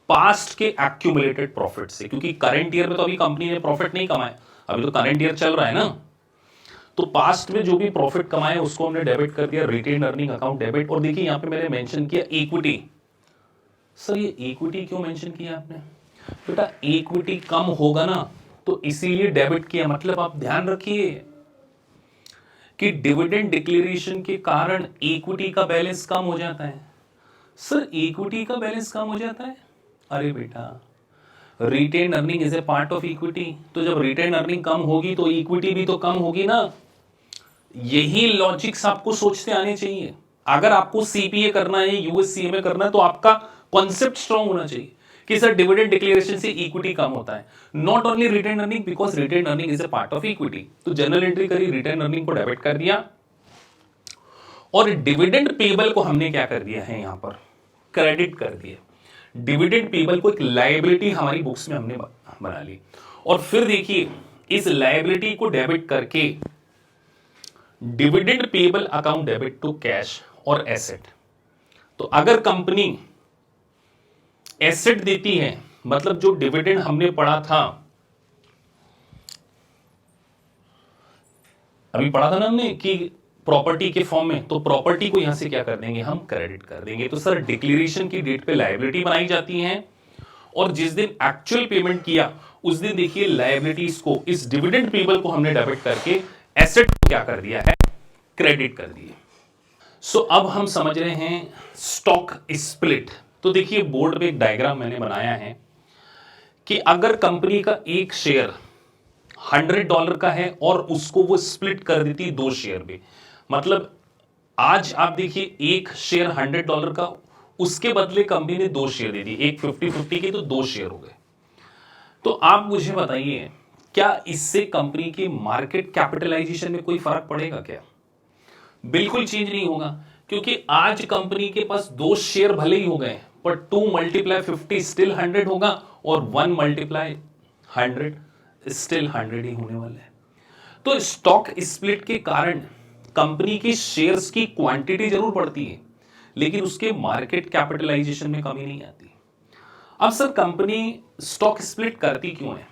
पास्ट के एक्यूमुलेटेड प्रॉफिट से, क्योंकि करंट ईयर में तो अभी कंपनी ने प्रॉफिट नहीं कमाया, अभी तो करंट ईयर चल रहा है ना। तो पास्ट में जो भी प्रॉफिट कमाया उसको हमने डेबिट कर दिया, रिटेन अर्निंग अकाउंट डेबिट। और देखिए यहां पे मैंने मेंशन किया इक्विटी। सर ये इक्विटी क्यों मेंशन किया आपने? बेटा इक्विटी कम होगा ना तो इसीलिए डेबिट किया। मतलब आप ध्यान रखिए कि डिविडेंड डिक्लेरेशन के कारण इक्विटी का बैलेंस कम हो जाता है। सर इक्विटी का बैलेंस कम हो जाता है? अरे बेटा retain earning is a part of equity, तो जब रिटेन अर्निंग कम होगी तो इक्विटी भी तो कम होगी ना। यही लॉजिक्स आपको सोचते आने चाहिए। अगर आपको सीपीए करना है, यूएससीएमए करना है, तो आपका कॉन्सेप्ट स्ट्रॉन्ग होना चाहिए कि सर डिविडेंड डिक्लेरेशन से इक्विटी कम होता है, not only retain earning, because retain earning is a part of equity. तो जनरल एंट्री करी, रिटेन अर्निंग को डेबिट कर दिया और डिविडेंड पेबल को हमने क्या कर दिया है, यहां पर क्रेडिट कर दिया। डिविडेंड पेबल को एक लायबिलिटी हमारी बुक्स में हमने बना ली। और फिर देखिए इस लायबिलिटी को डेबिट करके dividend payable account debit to cash और एसेट। तो अगर कंपनी एसेट देती है, मतलब जो डिविडेंड हमने पढ़ा था, अभी पढ़ा था ना हमने कि प्रॉपर्टी के फॉर्म में, तो प्रॉपर्टी को यहां से क्या कर देंगे, हम क्रेडिट कर देंगे। तो सर डिक्लेरेशन की डेट पे लायबिलिटी बनाई जाती है और जिस दिन एक्चुअल पेमेंट किया उस दिन देखिए लायबिलिटीज को, इस डिविडेंड पेबल को हमने डेबिट करके एसेट को क्या कर दिया है, क्रेडिट कर दिया। सो अब हम समझ रहे हैं स्टॉक स्प्लिट। तो देखिए बोर्ड पे एक डायग्राम मैंने बनाया है कि अगर कंपनी का एक शेयर $100 का है और उसको वो स्प्लिट कर देती 2 शेयर में, मतलब आज आप देखिए एक शेयर $100 का, उसके बदले कंपनी ने 2 शेयर दे दी, एक 50-50 के, तो 2 शेयर हो गए। तो आप मुझे बताइए क्या इससे कंपनी की मार्केट कैपिटलाइजेशन में कोई फर्क पड़ेगा क्या? बिल्कुल चेंज नहीं होगा, क्योंकि आज कंपनी के पास 2 शेयर भले ही हो गए पर 2 × 50 स्टिल 100 होगा और 1 × 100 स्टिल 100 ही होने वाला है। तो स्टॉक स्प्लिट के कारण कंपनी की शेयर्स की क्वांटिटी जरूर बढ़ती है लेकिन उसके मार्केट कैपिटलाइजेशन में कमी नहीं आती। अब सर कंपनी स्टॉक स्प्लिट करती क्यों है?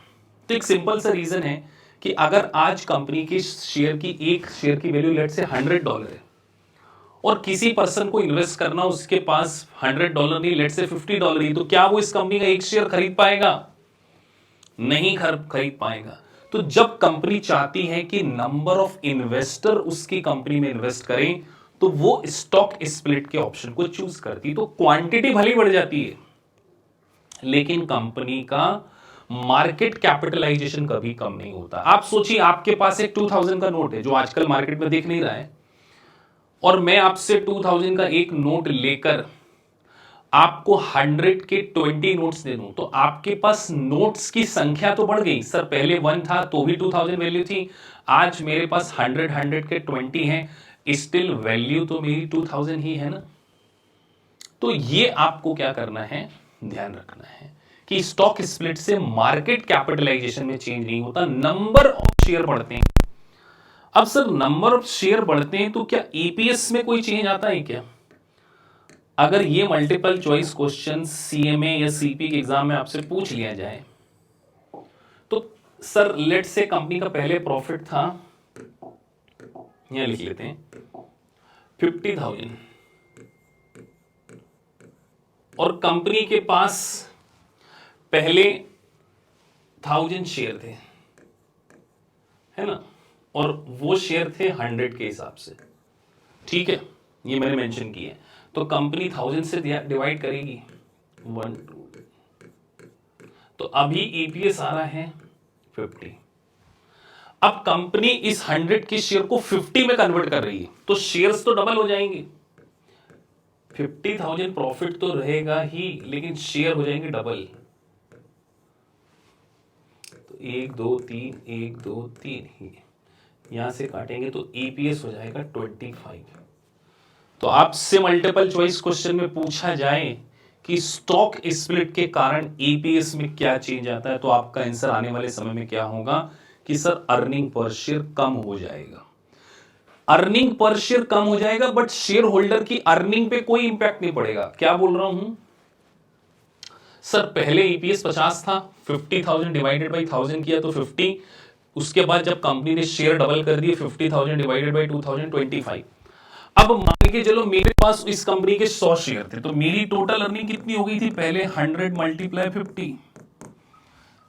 तो एक सिंपल सा रीजन है कि अगर आज कंपनी की शेयर की, एक शेयर की वैल्यू लेट से $100 है और किसी पर्सन को इन्वेस्ट करना, उसके पास $100 नहीं, लेट से $50 ही, तो क्या वो इस कंपनी का एक शेयर खरीद पाएगा? नहीं खरीद पाएगा। तो जब कंपनी चाहती है कि नंबर ऑफ इन्वेस्टर उसकी कंपनी में इन्वेस्ट करें, तो वो स्टॉक स्प्लिट के ऑप्शन को चूज करती। तो क्वांटिटी भले बढ़ जाती है, लेकिन कंपनी का मार्केट कैपिटलाइजेशन कभी कम नहीं होता। आप सोचिए, आपके पास एक 2000 का नोट है जो आजकल मार्केट में देख नहीं रहा है, और मैं आपसे 2000 का एक नोट लेकर आपको 100 के 20 नोट्स दे दूं, तो आपके पास नोट्स की संख्या तो बढ़ गई। सर पहले 1 था तो भी 2000 वैल्यू थी, आज मेरे पास 100 के 20 हैं, स्टिल वैल्यू तो मेरी 2000 ही है ना। तो ये आपको क्या करना है, ध्यान रखना है कि स्टॉक स्प्लिट से मार्केट कैपिटलाइजेशन में चेंज नहीं होता, नंबर ऑफ शेयर बढ़ते हैं। अब सर नंबर ऑफ शेयर बढ़ते हैं तो क्या ईपीएस में कोई चेंज आता है क्या? अगर ये मल्टीपल चॉइस क्वेश्चन सीएमए या सीपी के एग्जाम में आपसे पूछ लिया जाए, तो सर लेट से कंपनी का पहले प्रॉफिट था, यहां लिख लेते हैं 50,000, और कंपनी के पास पहले 1000 शेयर थे, है ना, और वो शेयर थे 100 के हिसाब से, ठीक है, ये मैंने मेंशन किया है। तो कंपनी 1000 से डिवाइड करेगी 1 2, तो अभी ईपीएस आ रहा है 50। अब कंपनी इस 100 के शेयर को 50 में कन्वर्ट कर रही है, तो शेयर्स तो डबल हो जाएंगे। 50,000 प्रॉफिट तो रहेगा ही, लेकिन शेयर हो जाएंगे डबल। तो 1 2 3 1 2 3 ही यहां से काटेंगे तो ईपीएस हो जाएगा 25। तो आपसे मल्टीपल चॉइस क्वेश्चन में पूछा जाए कि स्टॉक स्प्लिट के कारण ईपीएस में क्या चेंज आता है, तो आपका आंसर आने वाले समय में क्या होगा कि सर अर्निंग पर शेयर कम हो जाएगा। अर्निंग पर शेयर कम हो जाएगा, बट शेयर होल्डर की अर्निंग पे कोई इंपैक्ट नहीं पड़ेगा। क्या बोल रहा हूं सर, पहले ईपीएस 50 था, 50,000 डिवाइडेड बाई 1000 किया तो 50, उसके बाद जब कंपनी ने शेयर डबल कर दिए 50,000 डिवाइडेड बाई 2025। अब मान के चलो मेरे पास इस कंपनी के 100 शेयर थे, तो मेरी टोटल अर्निंग कितनी हो गई थी, पहले 100 मल्टीप्लाई 50,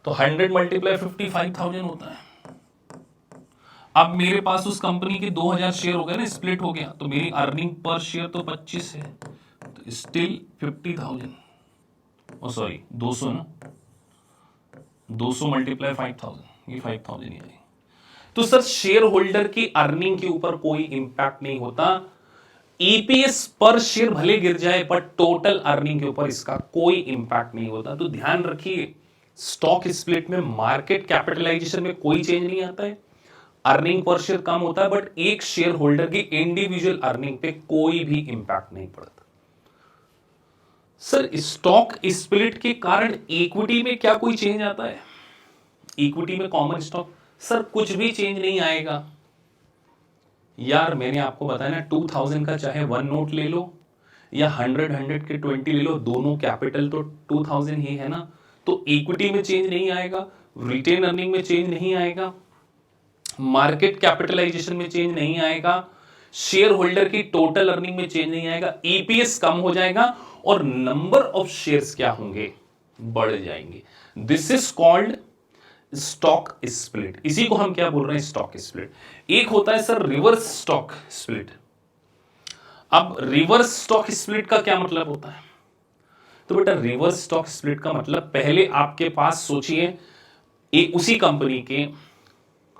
तो 100 मल्टीप्लाई 50 5000 होता है। अब मेरे पास उस कंपनी के 2000 शेयर हो गए ना, स्प्लिट हो गया, तो मेरी अर्निंग पर शेयर तो 25 है, तो स्टिल 50,000, ओ सॉरी 200 ना, 200 मल्टीप्लाई 5000, ये 5000 ही आएगी। तो सर शेयर होल्डर की अर्निंग के ऊपर कोई इंपैक्ट नहीं होता। ईपीएस पर शेयर भले गिर जाए, पर टोटल अर्निंग के ऊपर इसका कोई इंपैक्ट नहीं होता। तो ध्यान रखिए, स्टॉक स्प्लिट में मार्केट कैपिटलाइजेशन में कोई चेंज नहीं आता है, अर्निंग पर शेयर कम होता है, बट एक शेयर होल्डर की इंडिविजुअल अर्निंग पे कोई भी इंपैक्ट नहीं पड़ता। सर स्टॉक स्प्लिट के कारण इक्विटी में क्या कोई चेंज आता है? इक्विटी में कॉमन स्टॉक, सर कुछ भी चेंज नहीं आएगा यार। मैंने आपको बताया ना, 2000 का चाहे 1 नोट ले लो या 100 के 20 ले लो, दोनों कैपिटल तो 2000 ही है ना। तो इक्विटी में चेंज नहीं आएगा, रिटेन अर्निंग में चेंज नहीं आएगा, मार्केट कैपिटलाइजेशन में चेंज नहीं आएगा, शेयर होल्डर की टोटल अर्निंग में चेंज नहीं आएगा, ईपीएस कम हो जाएगा, और नंबर ऑफ शेयर्स क्या होंगे, बढ़ जाएंगे। This is called stock split. इसी को हम क्या बोल रहे हैं, स्टॉक स्प्लिट। एक होता है सर रिवर्स स्टॉक स्प्लिट। अब रिवर्स स्टॉक स्प्लिट का क्या मतलब होता है? तो बेटा रिवर्स स्टॉक स्प्लिट का मतलब, पहले आपके पास सोचिए उसी कंपनी के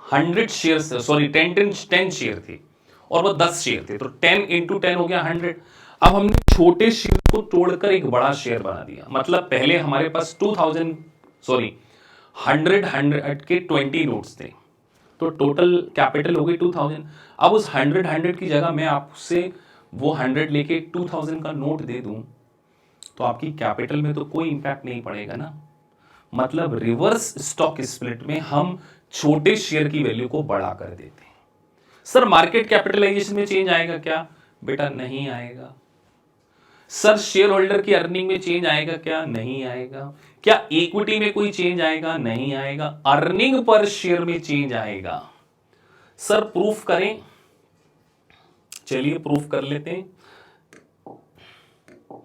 100 शेयर, सॉरी 10 शेयर थे और वो 10 शेयर थे, तो 10 इंटू 10 हो गया 100। अब हमने छोटे शेयर को तोड़कर एक बड़ा शेयर बना दिया, मतलब पहले हमारे पास 2000 सॉरी 100 के 20 नोट्स थे, तो टोटल कैपिटल हो गई 2000। अब उस 100 की जगह मैं आपसे वो 100 लेके 2000 का नोट दे दूं, तो आपकी कैपिटल में तो कोई इंपैक्ट नहीं पड़ेगा ना। मतलब रिवर्स स्टॉक स्प्लिट में हम छोटे शेयर की वैल्यू को बढ़ा कर देते हैं। सर मार्केट कैपिटलाइजेशन में चेंज आएगा क्या? बेटा नहीं आएगा। सर शेयर होल्डर की अर्निंग में चेंज आएगा क्या? नहीं आएगा। क्या इक्विटी में कोई चेंज आएगा? नहीं आएगा। अर्निंग पर शेयर में चेंज आएगा। सर प्रूफ करें, चलिए प्रूफ कर लेते हैं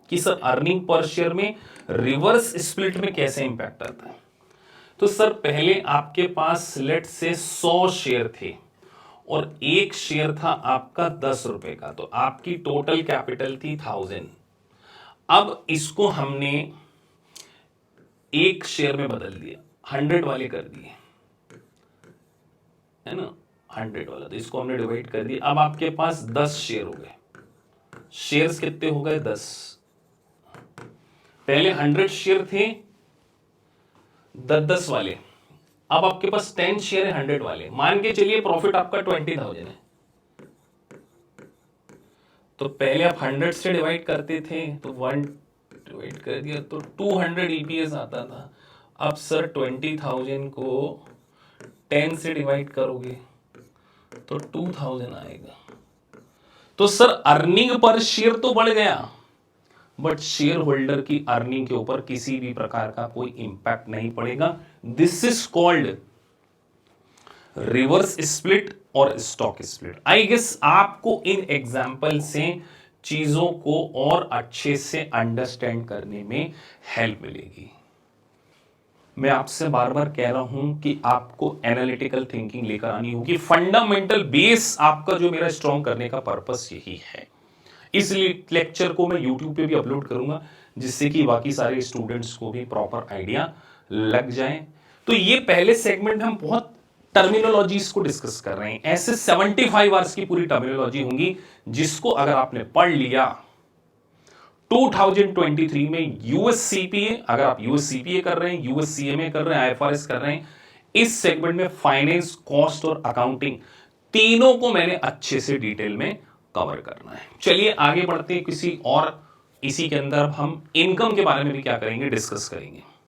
कि सर अर्निंग पर शेयर में रिवर्स स्प्लिट में कैसे इंपैक्ट आता है। तो सर पहले आपके पास लेट से 100 शेयर थे और एक शेयर था आपका 10 रुपए का, तो आपकी टोटल कैपिटल थी 1000। अब इसको हमने एक शेयर में बदल दिया, 100 वाले कर दिए, है ना, 100 वाला, तो इसको हमने डिवाइड कर दिया। अब आपके पास 10 शेयर हो गए। शेयर्स कितने हो गए? 10। पहले 100 शेयर थे 10-10 वाले, अब आपके पास 10 शेयर है 100 वाले। मान के चलिए प्रॉफिट आपका 20,000 है, तो पहले आप 100 से डिवाइड करते थे तो 1 डिवाइड कर दिया तो 200 ईपीएस आता था। अब सर 20,000 को 10 से डिवाइड करोगे तो 2000 आएगा। तो सर अर्निंग पर शेयर तो बढ़ गया, बट शेयर होल्डर की अर्निंग के ऊपर किसी भी प्रकार का कोई इंपैक्ट नहीं पड़ेगा। This is called reverse split और स्टॉक स्प्लिट। आई गेस आपको इन एग्जाम्पल से चीजों को और अच्छे से अंडरस्टैंड करने में हेल्प मिलेगी। मैं आपसे बार बार कह रहा हूं कि आपको एनालिटिकल थिंकिंग लेकर आनी होगी। फंडामेंटल बेस आपका जो मेरा स्ट्रॉन्ग करने का पर्पस यही है। इसलिए लेक्चर को मैं YouTube पे भी अपलोड करूंगा, जिससे कि बाकी सारे स्टूडेंट्स को भी प्रॉपर आइडिया लग जाए। तो ये पहले सेगमेंट हम बहुत टर्मिनोलॉजीज को डिस्कस कर रहे हैं। ऐसे 75 आवर्स की पूरी टर्मिनोलॉजी होंगी, जिसको अगर आपने पढ़ लिया 2023 में यूएससीपीए, अगर आप यूएससीपीए कर रहे हैं, यूएससीएमए कर रहे हैं, आईएफआरएस कर रहे हैं, इस सेगमेंट में फाइनेंस, कॉस्ट और अकाउंटिंग तीनों को मैंने अच्छे से डिटेल में कवर करना है। चलिए आगे बढ़ते हैं किसी और, इसी के अंदर हम इनकम के बारे में भी क्या करेंगे, डिस्कस करेंगे।